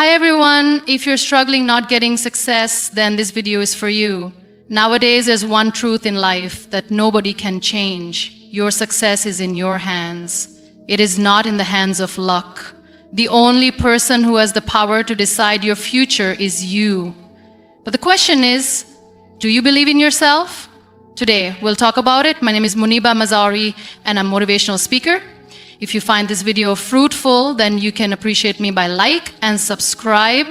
Hi everyone, if you're struggling not getting success, then this video is for you. Nowadays, there's one truth in life that nobody can change. Your success is in your hands. It is not in the hands of luck. The only person who has the power to decide your future is you. But the question is, do you believe in yourself? Today, we'll talk about it. My name is Muniba Mazari, and I'm a motivational speaker. If you find this video fruitful, then you can appreciate me by like and subscribe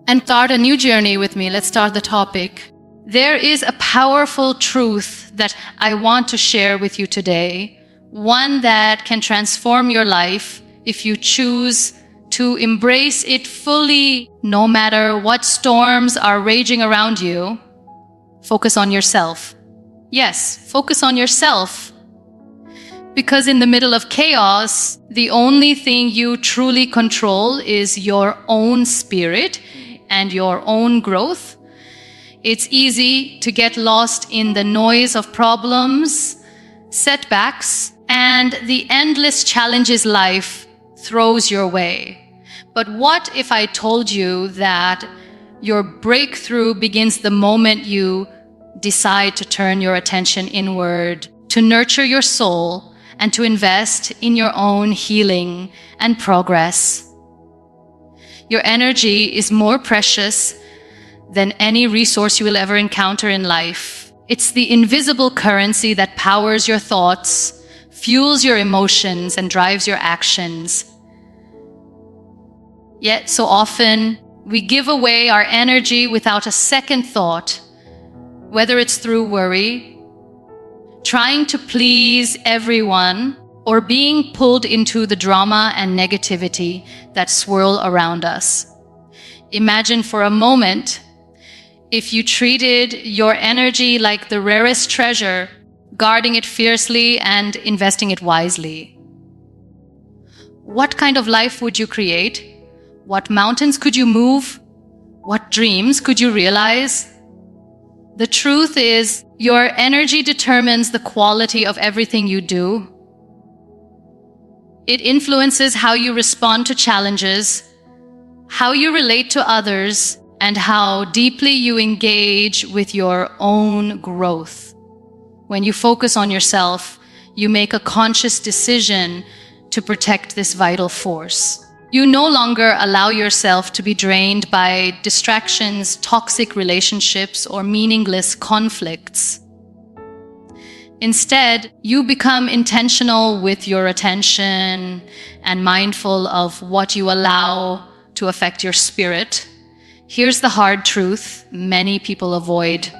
and start a new journey with me. Let's start the topic. There is a powerful truth that I want to share with you today, one that can transform your life if you choose to embrace it fully, no matter what storms are raging around you. Focus on yourself. Yes, focus on yourself. Because in the middle of chaos, the only thing you truly control is your own spirit and your own growth. It's easy to get lost in the noise of problems, setbacks, and the endless challenges life throws your way. But what if I told you that your breakthrough begins the moment you decide to turn your attention inward, to nurture your soul, and to invest in your own healing and progress? Your energy is more precious than any resource you will ever encounter in life. It's the invisible currency that powers your thoughts, fuels your emotions, and drives your actions. Yet so often, we give away our energy without a second thought, whether it's through worry, trying to please everyone, or being pulled into the drama and negativity that swirl around us. Imagine for a moment if you treated your energy like the rarest treasure, guarding it fiercely and investing it wisely. What kind of life would you create? What mountains could you move? What dreams could you realize? The truth is, your energy determines the quality of everything you do. It influences how you respond to challenges, how you relate to others, and how deeply you engage with your own growth. When you focus on yourself, you make a conscious decision to protect this vital force. You no longer allow yourself to be drained by distractions, toxic relationships, or meaningless conflicts. Instead, you become intentional with your attention and mindful of what you allow to affect your spirit. Here's the hard truth many people avoid.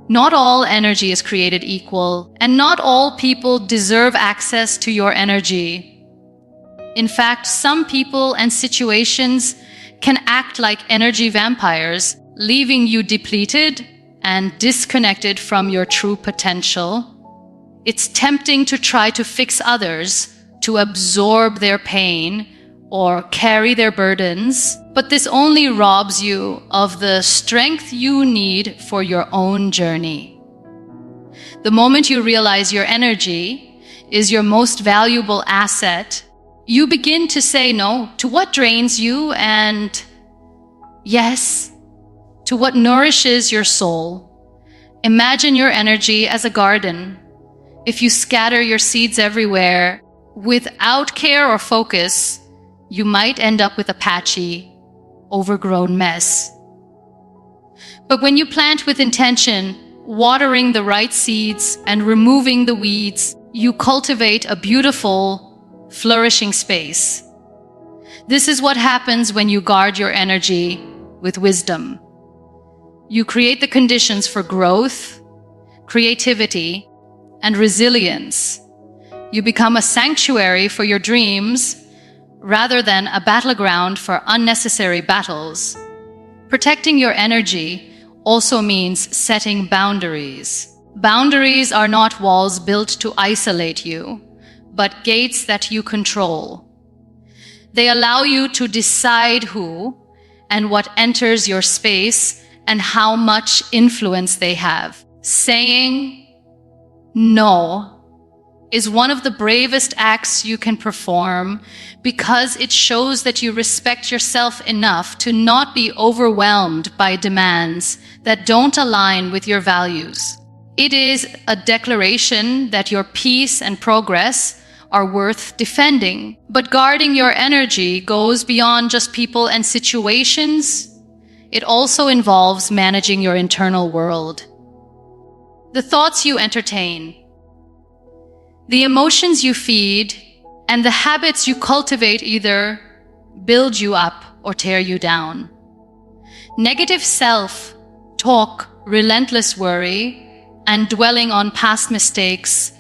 Not all energy is created equal, and not all people deserve access to your energy. In fact, some people and situations can act like energy vampires, leaving you depleted and disconnected from your true potential. It's tempting to try to fix others, to absorb their pain, or carry their burdens, but this only robs you of the strength you need for your own journey. The moment you realize your energy is your most valuable asset, you begin to say no to what drains you and yes to what nourishes your soul. Imagine your energy as a garden. If you scatter your seeds everywhere without care or focus, you might end up with a patchy, overgrown mess. But when you plant with intention, watering the right seeds and removing the weeds, you cultivate a beautiful, flourishing space. This is what happens when you guard your energy with wisdom. You create the conditions for growth, creativity, and resilience. You become a sanctuary for your dreams rather than a battleground for unnecessary battles. Protecting your energy also means setting boundaries. Boundaries are not walls built to isolate you, but gates that you control. They allow you to decide who and what enters your space and how much influence they have. Saying no is one of the bravest acts you can perform because it shows that you respect yourself enough to not be overwhelmed by demands that don't align with your values. It is a declaration that your peace and progress are worth defending. But guarding your energy goes beyond just people and situations. It also involves managing your internal world. The thoughts you entertain, the emotions you feed, and the habits you cultivate either build you up or tear you down. Negative self-talk, relentless worry, and dwelling on past mistakes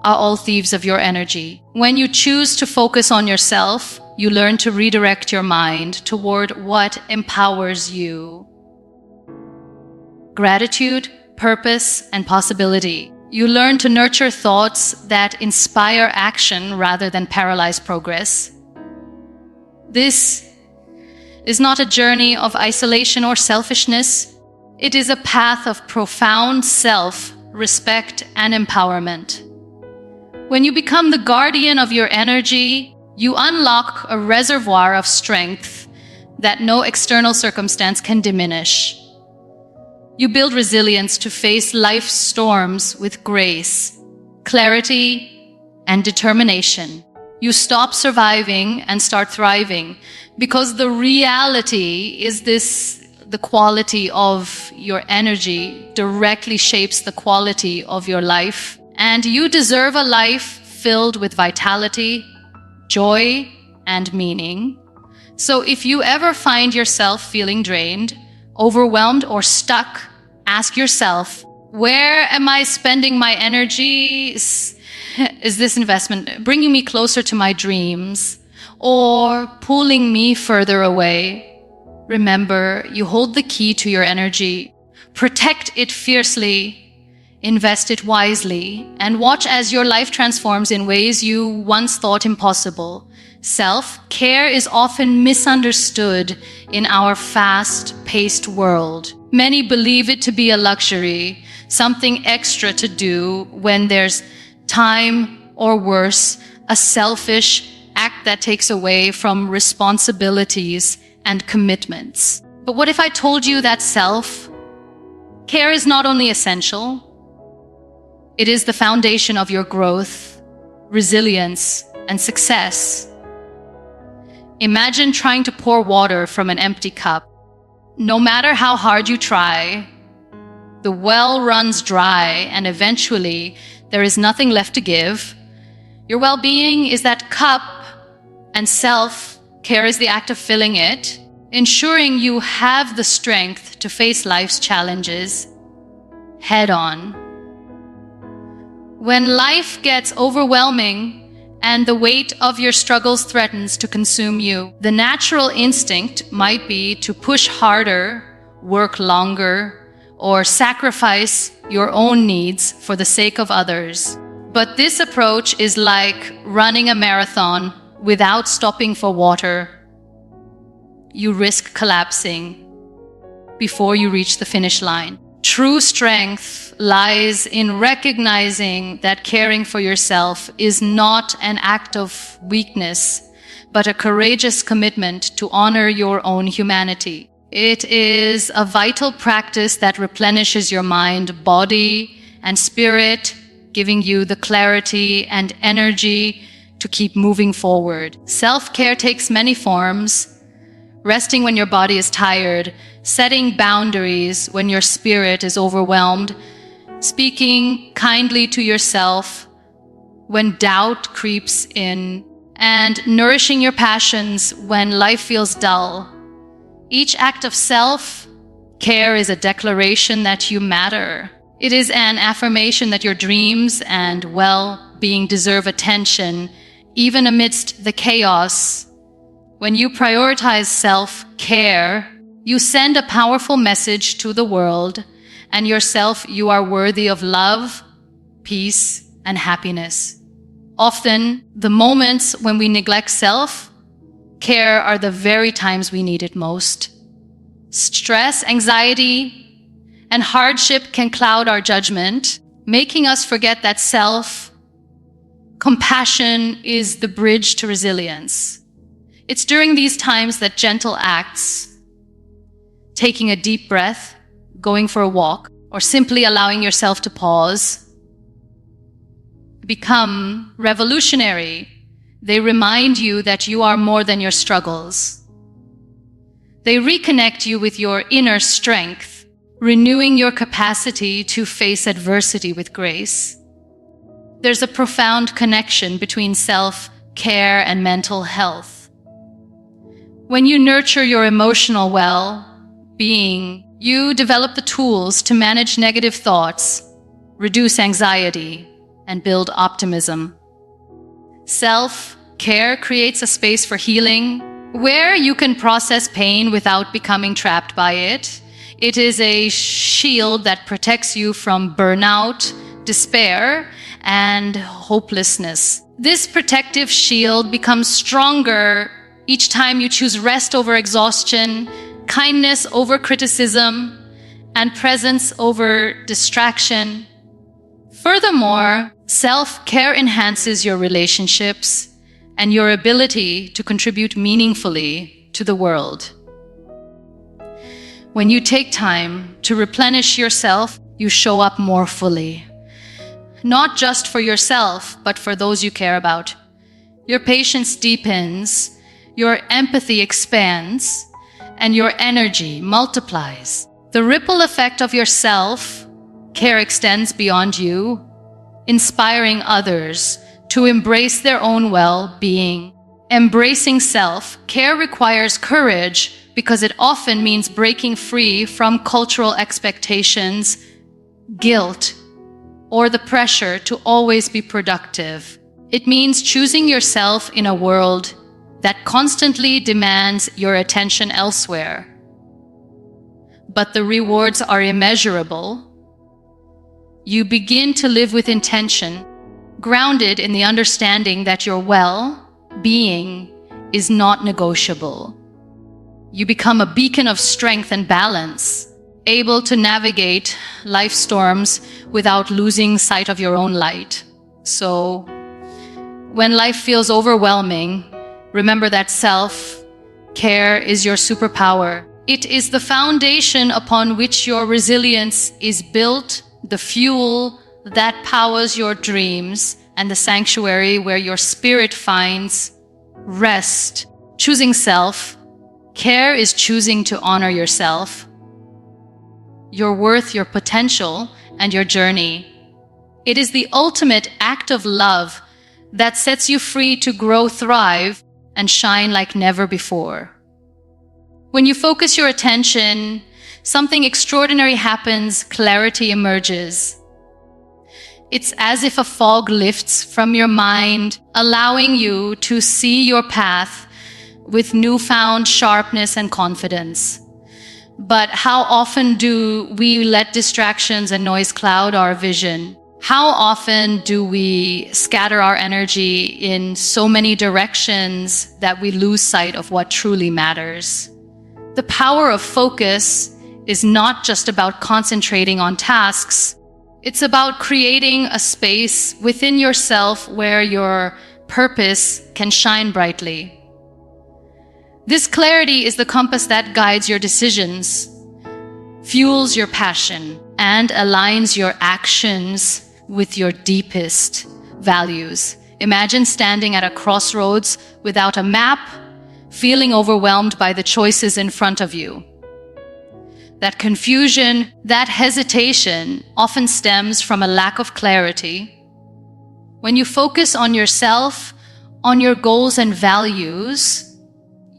are all thieves of your energy. When you choose to focus on yourself, you learn to redirect your mind toward what empowers you. Gratitude, purpose, and possibility. You learn to nurture thoughts that inspire action rather than paralyze progress. This is not a journey of isolation or selfishness. It is a path of profound self-respect and empowerment. When you become the guardian of your energy, you unlock a reservoir of strength that no external circumstance can diminish. You build resilience to face life's storms with grace, clarity, and determination. You stop surviving and start thriving because the reality is the quality of your energy directly shapes the quality of your life. And you deserve a life filled with vitality, joy, and meaning. So if you ever find yourself feeling drained, overwhelmed, or stuck, ask yourself, where am I spending my energy? Is this investment bringing me closer to my dreams or pulling me further away? Remember, you hold the key to your energy. Protect it fiercely, invest it wisely, and watch as your life transforms in ways you once thought impossible. Self-care is often misunderstood in our fast-paced world. Many believe it to be a luxury, something extra to do when there's time, or worse, a selfish act that takes away from responsibilities and commitments. But what if I told you that self-care is not only essential, it is the foundation of your growth, resilience, and success. Imagine trying to pour water from an empty cup. No matter how hard you try, the well runs dry and eventually there is nothing left to give. Your well-being is that cup and self-care is the act of filling it, ensuring you have the strength to face life's challenges head on. When life gets overwhelming and the weight of your struggles threatens to consume you, the natural instinct might be to push harder, work longer, or sacrifice your own needs for the sake of others. But this approach is like running a marathon without stopping for water. You risk collapsing before you reach the finish line. True strength lies in recognizing that caring for yourself is not an act of weakness, but a courageous commitment to honor your own humanity. It is a vital practice that replenishes your mind, body, and spirit, giving you the clarity and energy to keep moving forward. Self-care takes many forms. Resting when your body is tired, setting boundaries when your spirit is overwhelmed, speaking kindly to yourself when doubt creeps in, and nourishing your passions when life feels dull. Each act of self-care is a declaration that you matter. It is an affirmation that your dreams and well-being deserve attention, even amidst the chaos. When you prioritize self-care, you send a powerful message to the world and yourself. You are worthy of love, peace, and happiness. Often, the moments when we neglect self-care are the very times we need it most. Stress, anxiety, and hardship can cloud our judgment, making us forget that self Compassion is the bridge to resilience. It's during these times that gentle acts, taking a deep breath, going for a walk, or simply allowing yourself to pause, become revolutionary. They remind you that you are more than your struggles. They reconnect you with your inner strength, renewing your capacity to face adversity with grace. There's a profound connection between self-care and mental health. When you nurture your emotional well-being, you develop the tools to manage negative thoughts, reduce anxiety, and build optimism. Self-care creates a space for healing where you can process pain without becoming trapped by it. It is a shield that protects you from burnout, despair, and hopelessness. This protective shield becomes stronger each time you choose rest over exhaustion, kindness over criticism, and presence over distraction. Furthermore, self-care enhances your relationships and your ability to contribute meaningfully to the world. When you take time to replenish yourself, you show up more fully. Not just for yourself, but for those you care about. Your patience deepens, your empathy expands, and your energy multiplies. The ripple effect of your self-care extends beyond you, inspiring others to embrace their own well-being. Embracing self-care requires courage because it often means breaking free from cultural expectations, guilt, or the pressure to always be productive. It means choosing yourself in a world that constantly demands your attention elsewhere. But the rewards are immeasurable. You begin to live with intention, grounded in the understanding that your well-being is not negotiable. You become a beacon of strength and balance, able to navigate life storms without losing sight of your own light. So, when life feels overwhelming, remember that self-care is your superpower. It is the foundation upon which your resilience is built, the fuel that powers your dreams, and the sanctuary where your spirit finds rest. Choosing self-care is choosing to honor yourself, your worth, your potential, and your journey. It is the ultimate act of love that sets you free to grow, thrive, and shine like never before. When you focus your attention, something extraordinary happens, clarity emerges. It's as if a fog lifts from your mind, allowing you to see your path with newfound sharpness and confidence. But how often do we let distractions and noise cloud our vision? How often do we scatter our energy in so many directions that we lose sight of what truly matters? The power of focus is not just about concentrating on tasks. It's about creating a space within yourself where your purpose can shine brightly. This clarity is the compass that guides your decisions, fuels your passion, and aligns your actions with your deepest values. Imagine standing at a crossroads without a map, feeling overwhelmed by the choices in front of you. That confusion, that hesitation often stems from a lack of clarity. When you focus on yourself, on your goals and values,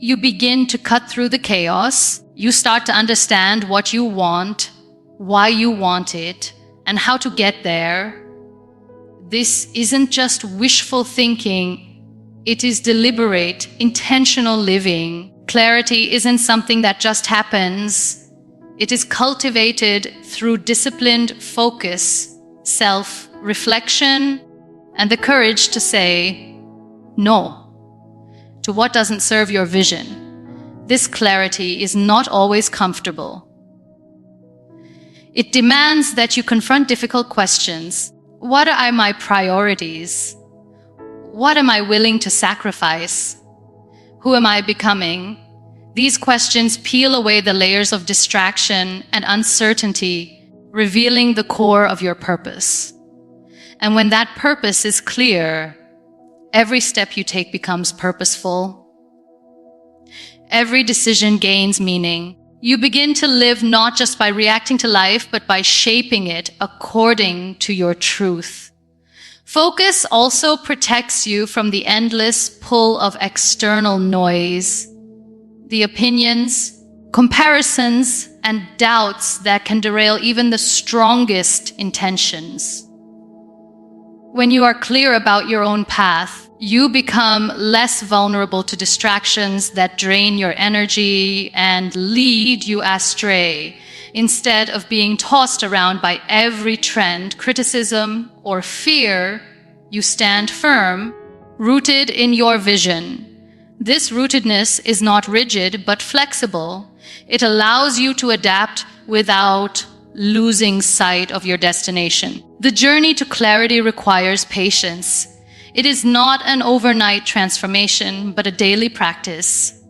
you begin to cut through the chaos. You start to understand what you want, why you want it, and how to get there. This isn't just wishful thinking. It is deliberate, intentional living. Clarity isn't something that just happens. It is cultivated through disciplined focus, self-reflection, and the courage to say no to what doesn't serve your vision. This clarity is not always comfortable. It demands that you confront difficult questions. What are my priorities? What am I willing to sacrifice? Who am I becoming? These questions peel away the layers of distraction and uncertainty, revealing the core of your purpose. And when that purpose is clear, every step you take becomes purposeful. Every decision gains meaning. You begin to live not just by reacting to life, but by shaping it according to your truth. Focus also protects you from the endless pull of external noise, the opinions, comparisons, and doubts that can derail even the strongest intentions. When you are clear about your own path, you become less vulnerable to distractions that drain your energy and lead you astray, instead of being tossed around by every trend, criticism, or fear. You stand firm, rooted in your vision. This rootedness is not rigid, but flexible. It allows you to adapt without losing sight of your destination. The journey to clarity requires patience. It is not an overnight transformation, but a daily practice.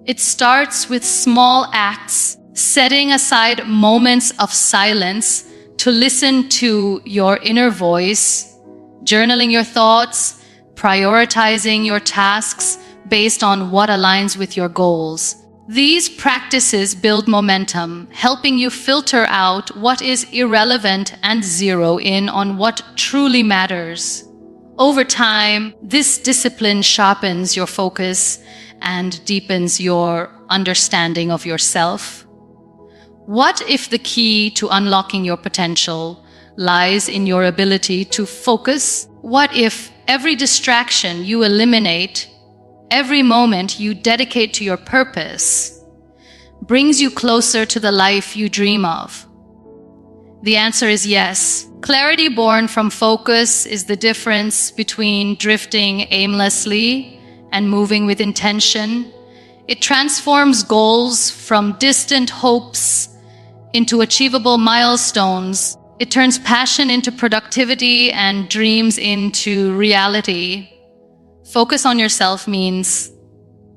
It starts with small acts, setting aside moments of silence to listen to your inner voice, journaling your thoughts, prioritizing your tasks based on what aligns with your goals. These practices build momentum, helping you filter out what is irrelevant and zero in on what truly matters. Over time, this discipline sharpens your focus and deepens your understanding of yourself. What if the key to unlocking your potential lies in your ability to focus? What if every distraction you eliminate, every moment you dedicate to your purpose, brings you closer to the life you dream of? The answer is yes. Clarity born from focus is the difference between drifting aimlessly and moving with intention. It transforms goals from distant hopes into achievable milestones. It turns passion into productivity and dreams into reality. Focus on yourself means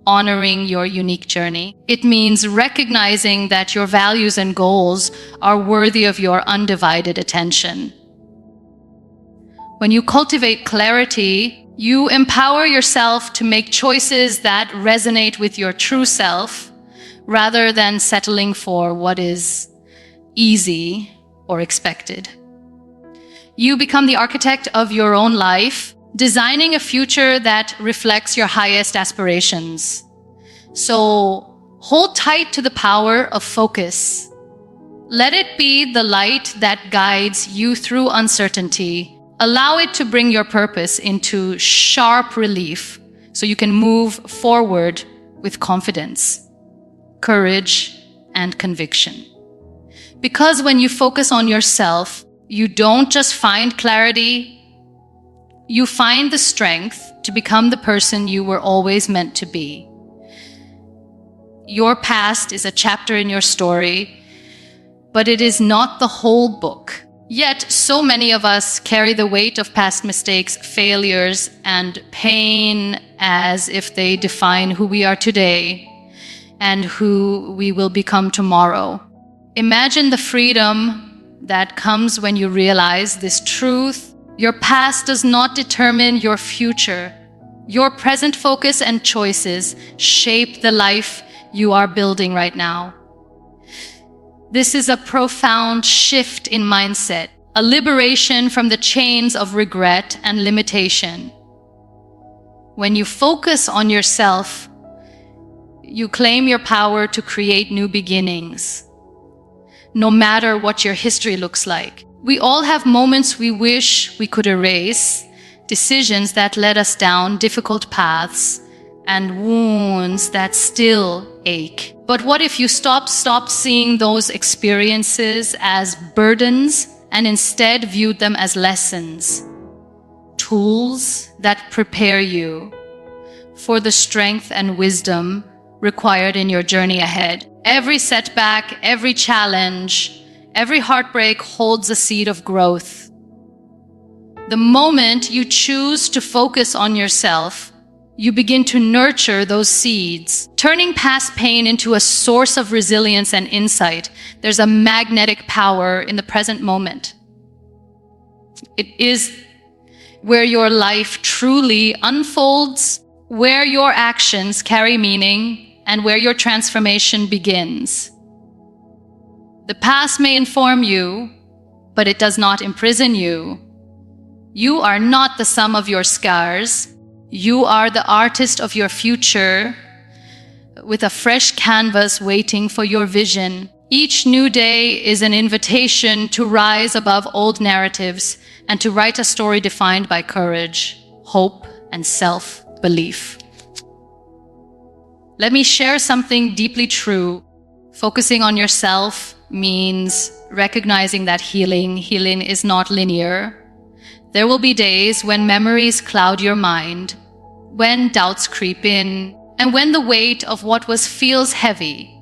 honoring your unique journey. It means recognizing that your values and goals are worthy of your undivided attention. When you cultivate clarity, you empower yourself to make choices that resonate with your true self, rather than settling for what is easy or expected. You become the architect of your own life, designing a future that reflects your highest aspirations. So hold tight to the power of focus. Let it be the light that guides you through uncertainty. Allow it to bring your purpose into sharp relief so you can move forward with confidence, courage, and conviction. Because when you focus on yourself, you don't just find clarity, you find the strength to become the person you were always meant to be. Your past is a chapter in your story, but it is not the whole book. Yet, so many of us carry the weight of past mistakes, failures, and pain as if they define who we are today and who we will become tomorrow. Imagine the freedom that comes when you realize this truth. Your past does not determine your future. Your present focus and choices shape the life you are building right now. This is a profound shift in mindset, a liberation from the chains of regret and limitation. When you focus on yourself, you claim your power to create new beginnings, no matter what your history looks like. We all have moments we wish we could erase, decisions that led us down difficult paths, and wounds that still ache. But what if you stop seeing those experiences as burdens and instead viewed them as lessons, tools that prepare you for the strength and wisdom required in your journey ahead? Every setback, every challenge, every heartbreak holds a seed of growth. The moment you choose to focus on yourself, you begin to nurture those seeds, turning past pain into a source of resilience and insight. There's a magnetic power in the present moment. It is where your life truly unfolds, where your actions carry meaning, and where your transformation begins. The past may inform you, but it does not imprison you. You are not the sum of your scars. You are the artist of your future, with a fresh canvas waiting for your vision. Each new day is an invitation to rise above old narratives and to write a story defined by courage, hope, and self-belief. Let me share something deeply true. Focusing on yourself means recognizing that healing is not linear. There will be days when memories cloud your mind, when doubts creep in, and when the weight of what was feels heavy.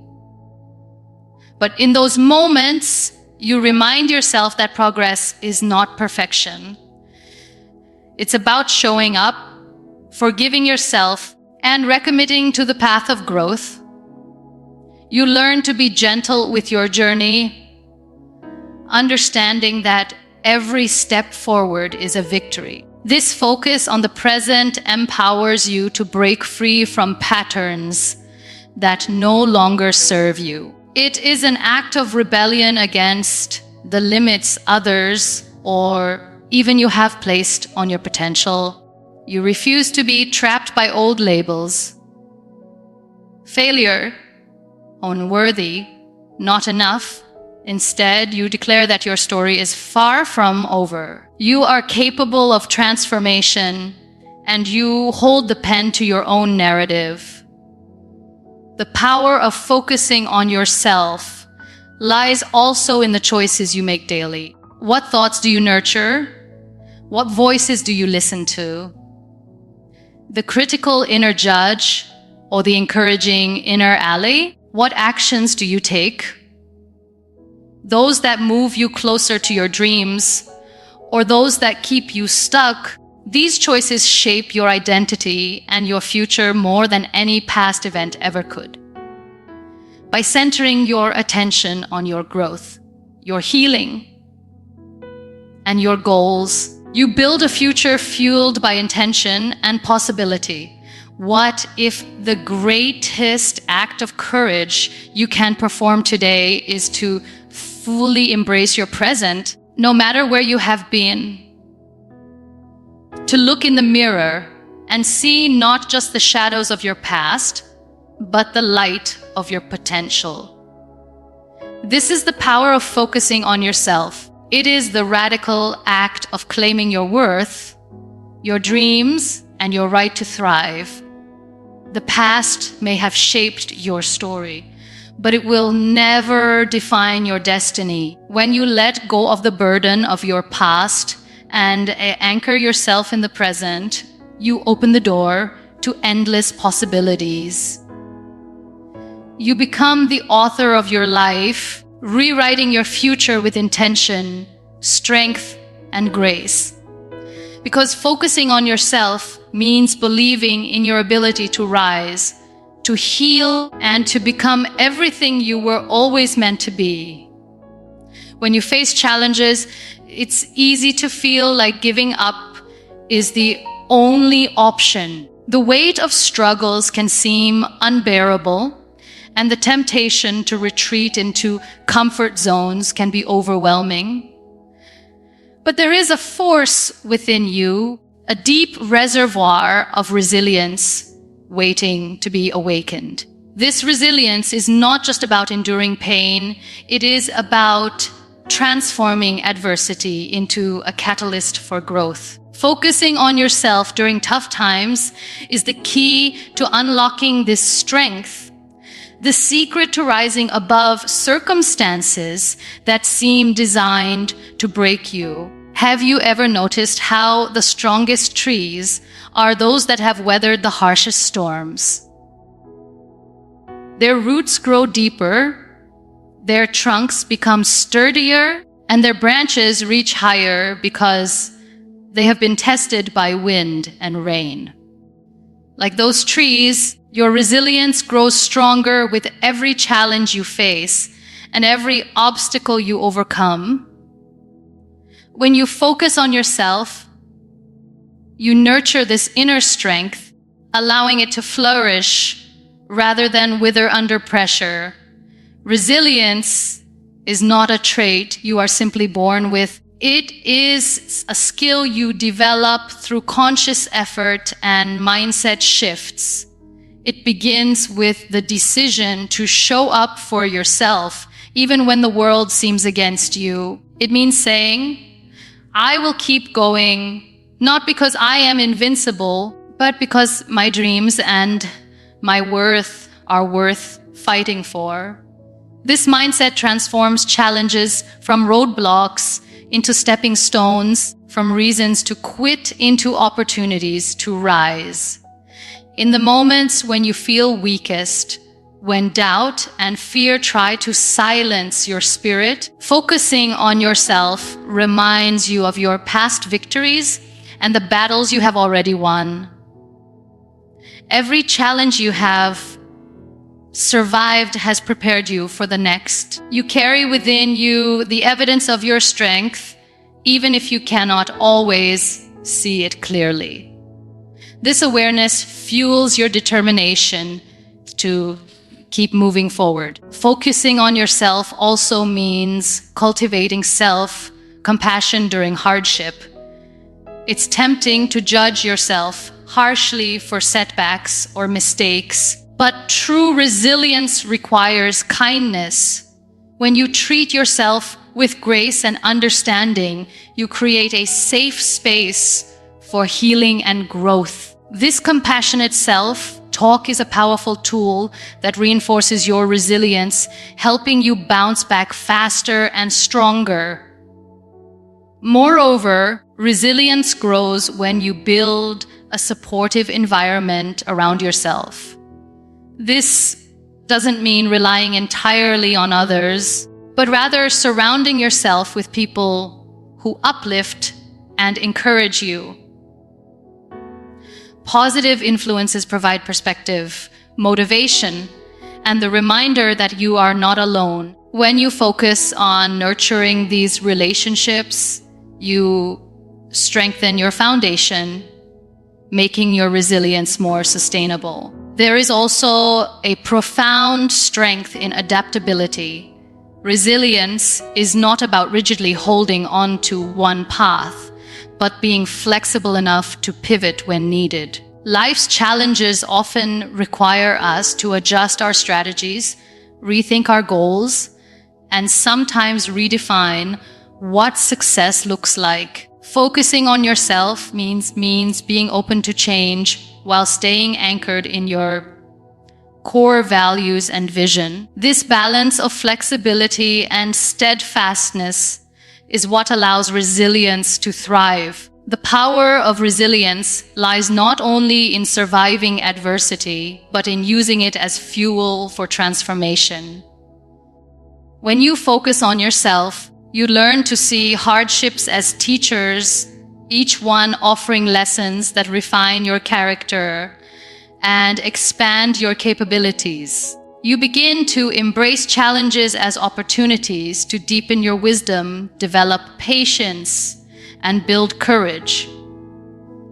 But in those moments, you remind yourself that progress is not perfection. It's about showing up, forgiving yourself, and recommitting to the path of growth. You learn to be gentle with your journey, understanding that every step forward is a victory. This focus on the present empowers you to break free from patterns that no longer serve you. It is an act of rebellion against the limits others or even you have placed on your potential. You refuse to be trapped by old labels. Failure, unworthy, not enough. Instead, you declare that your story is far from over. You are capable of transformation, and you hold the pen to your own narrative. The power of focusing on yourself lies also in the choices you make daily. What thoughts do you nurture? What voices do you listen to? The critical inner judge or the encouraging inner ally? What actions do you take? Those that move you closer to your dreams, or those that keep you stuck, these choices shape your identity and your future more than any past event ever could. By centering your attention on your growth, your healing, and your goals, you build a future fueled by intention and possibility. What if the greatest act of courage you can perform today is to fully embrace your present, no matter where you have been? To look in the mirror and see not just the shadows of your past, but the light of your potential. This is the power of focusing on yourself. It is the radical act of claiming your worth, your dreams, and your right to thrive. The past may have shaped your story, but it will never define your destiny. When you let go of the burden of your past and anchor yourself in the present, you open the door to endless possibilities. You become the author of your life, rewriting your future with intention, strength, and grace. Because focusing on yourself means believing in your ability to rise, to heal, and to become everything you were always meant to be. When you face challenges, it's easy to feel like giving up is the only option. The weight of struggles can seem unbearable, and the temptation to retreat into comfort zones can be overwhelming. But there is a force within you, a deep reservoir of resilience waiting to be awakened. This resilience is not just about enduring pain, it is about transforming adversity into a catalyst for growth. Focusing on yourself during tough times is the key to unlocking this strength, the secret to rising above circumstances that seem designed to break you. Have you ever noticed how the strongest trees are those that have weathered the harshest storms? Their roots grow deeper, their trunks become sturdier, and their branches reach higher because They have been tested by wind and rain. Like those trees, your resilience grows stronger with every challenge you face and every obstacle you overcome. When you focus on yourself, you nurture this inner strength, allowing it to flourish rather than wither under pressure. Resilience is not a trait you are simply born with. It is a skill you develop through conscious effort and mindset shifts. It begins with the decision to show up for yourself, even when the world seems against you. It means saying, I will keep going, not because I am invincible, but because my dreams and my worth are worth fighting for. This mindset transforms challenges from roadblocks into stepping stones, from reasons to quit into opportunities to rise. In the moments when you feel weakest, when doubt and fear try to silence your spirit, focusing on yourself reminds you of your past victories and the battles you have already won. Every challenge you have survived has prepared you for the next. You carry within you the evidence of your strength, even if you cannot always see it clearly. This awareness fuels your determination to keep moving forward. Focusing on yourself also means cultivating self-compassion during hardship. It's tempting to judge yourself harshly for setbacks or mistakes, but true resilience requires kindness. When you treat yourself with grace and understanding, you create a safe space for healing and growth. This compassionate self-talk is a powerful tool that reinforces your resilience, helping you bounce back faster and stronger. Moreover, resilience grows when you build a supportive environment around yourself. This doesn't mean relying entirely on others, but rather surrounding yourself with people who uplift and encourage you. Positive influences provide perspective, motivation, and the reminder that you are not alone. When you focus on nurturing these relationships, you strengthen your foundation, making your resilience more sustainable. There is also a profound strength in adaptability. Resilience is not about rigidly holding on to one path, but being flexible enough to pivot when needed. Life's challenges often require us to adjust our strategies, rethink our goals, and sometimes redefine what success looks like. Focusing on yourself means being open to change while staying anchored in your core values and vision. This balance of flexibility and steadfastness is what allows resilience to thrive. The power of resilience lies not only in surviving adversity, but in using it as fuel for transformation. When you focus on yourself, you learn to see hardships as teachers, each one offering lessons that refine your character and expand your capabilities. You begin to embrace challenges as opportunities to deepen your wisdom, develop patience, and build courage.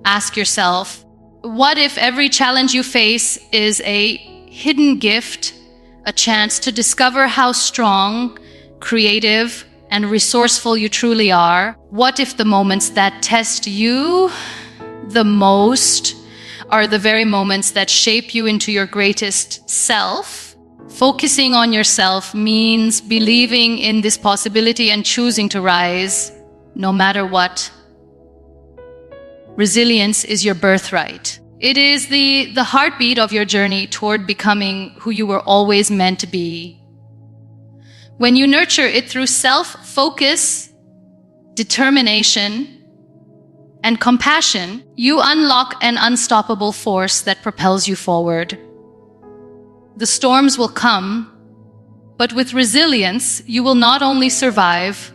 Ask yourself, what if every challenge you face is a hidden gift, a chance to discover how strong, creative, and resourceful you truly are? What if the moments that test you the most are the very moments that shape you into your greatest self? Focusing on yourself means believing in this possibility and choosing to rise no matter what. Resilience is your birthright. It is the heartbeat of your journey toward becoming who you were always meant to be. When you nurture it through self-focus, determination, and compassion, you unlock an unstoppable force that propels you forward. The storms will come, but with resilience, you will not only survive,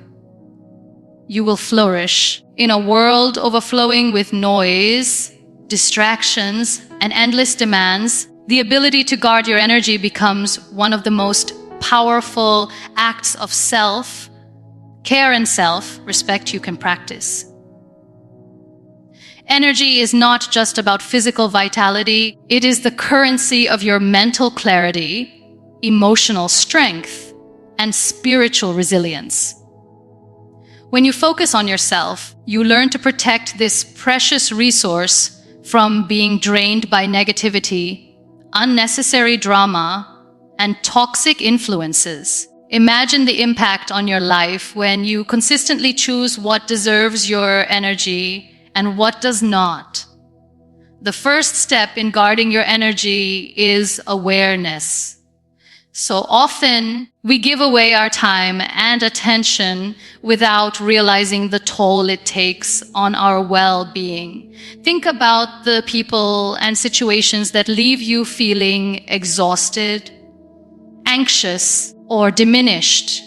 you will flourish. In a world overflowing with noise, distractions, and endless demands, the ability to guard your energy becomes one of the most powerful acts of self-care and self-respect you can practice. Energy is not just about physical vitality, it is the currency of your mental clarity, emotional strength, and spiritual resilience. When you focus on yourself, you learn to protect this precious resource from being drained by negativity, unnecessary drama, and toxic influences. Imagine the impact on your life when you consistently choose what deserves your energy and what does not. The first step in guarding your energy is awareness. So often, we give away our time and attention without realizing the toll it takes on our well-being. Think about the people and situations that leave you feeling exhausted, anxious, or diminished.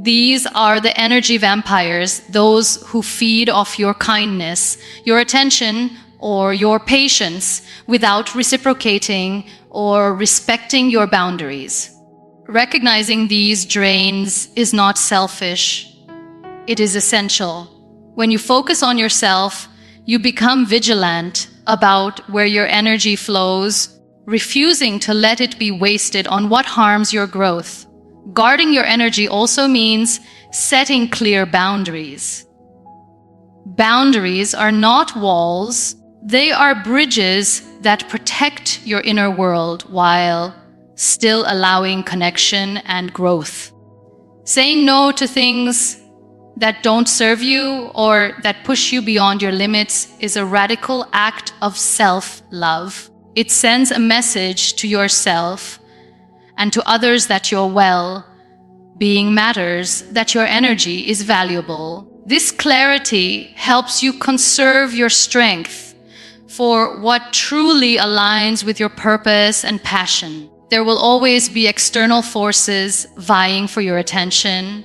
These are the energy vampires, those who feed off your kindness, your attention, or your patience without reciprocating or respecting your boundaries. Recognizing these drains is not selfish. It is essential. When you focus on yourself, you become vigilant about where your energy flows, refusing to let it be wasted on what harms your growth. Guarding your energy also means setting clear boundaries. Boundaries are not walls, they are bridges that protect your inner world while still allowing connection and growth. Saying no to things that don't serve you or that push you beyond your limits is a radical act of self-love. It sends a message to yourself and to others that your well-being matters, that your energy is valuable. This clarity helps you conserve your strength for what truly aligns with your purpose and passion. There will always be external forces vying for your attention,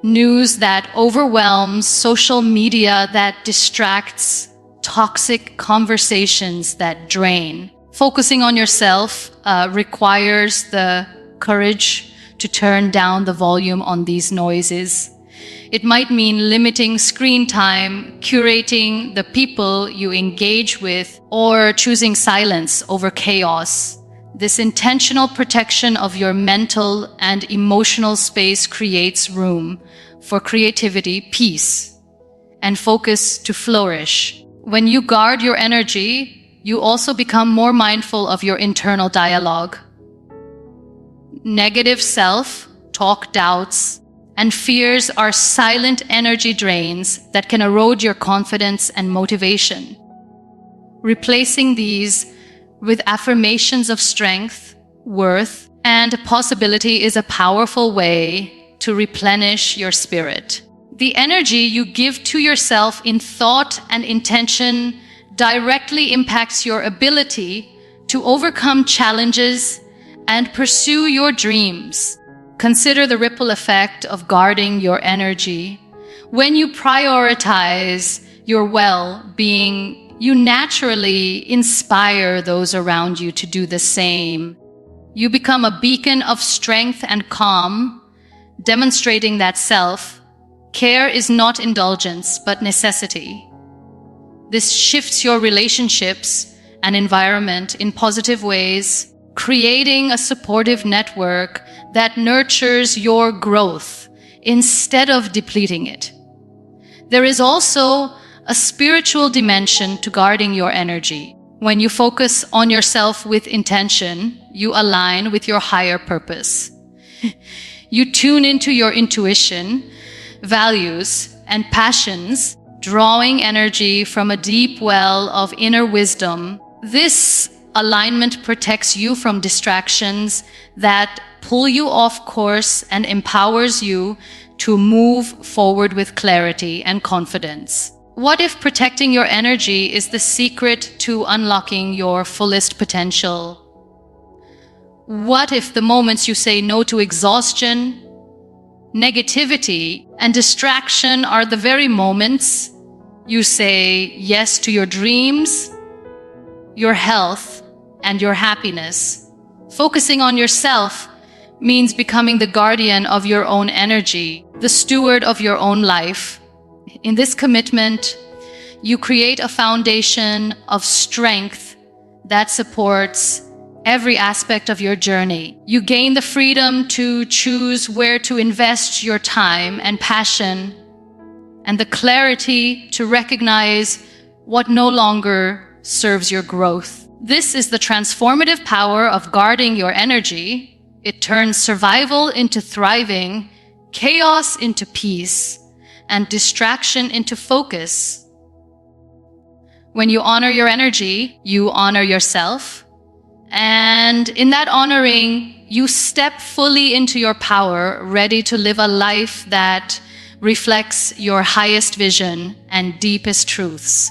news that overwhelms, social media that distracts, toxic conversations that drain. Focusing on yourself requires the courage to turn down the volume on these noises. It might mean limiting screen time, curating the people you engage with, or choosing silence over chaos. This intentional protection of your mental and emotional space creates room for creativity, peace, and focus to flourish. When you guard your energy, you also become more mindful of your internal dialogue. Negative self-talk, doubts, and fears are silent energy drains that can erode your confidence and motivation. Replacing these with affirmations of strength, worth, and possibility is a powerful way to replenish your spirit. The energy you give to yourself in thought and intention directly impacts your ability to overcome challenges and pursue your dreams. Consider the ripple effect of guarding your energy. When you prioritize your well-being, you naturally inspire those around you to do the same. You become a beacon of strength and calm, demonstrating that self-care is not indulgence, but necessity. This shifts your relationships and environment in positive ways, creating a supportive network that nurtures your growth instead of depleting it. There is also a spiritual dimension to guarding your energy. When you focus on yourself with intention, you align with your higher purpose. You tune into your intuition, values, and passions, drawing energy from a deep well of inner wisdom. This alignment protects you from distractions that pull you off course and empowers you to move forward with clarity and confidence. What if protecting your energy is the secret to unlocking your fullest potential? What if the moments you say no to exhaustion, Negativity and distraction are the very moments you say yes to your dreams, your health, and your happiness. Focusing on yourself means becoming the guardian of your own energy, the steward of your own life. In this commitment, you create a foundation of strength that supports every aspect of your journey. You gain the freedom to choose where to invest your time and passion, and the clarity to recognize what no longer serves your growth. This is the transformative power of guarding your energy. It turns survival into thriving, chaos into peace, and distraction into focus. When you honor your energy, you honor yourself. And in that honoring, you step fully into your power, ready to live a life that reflects your highest vision and deepest truths.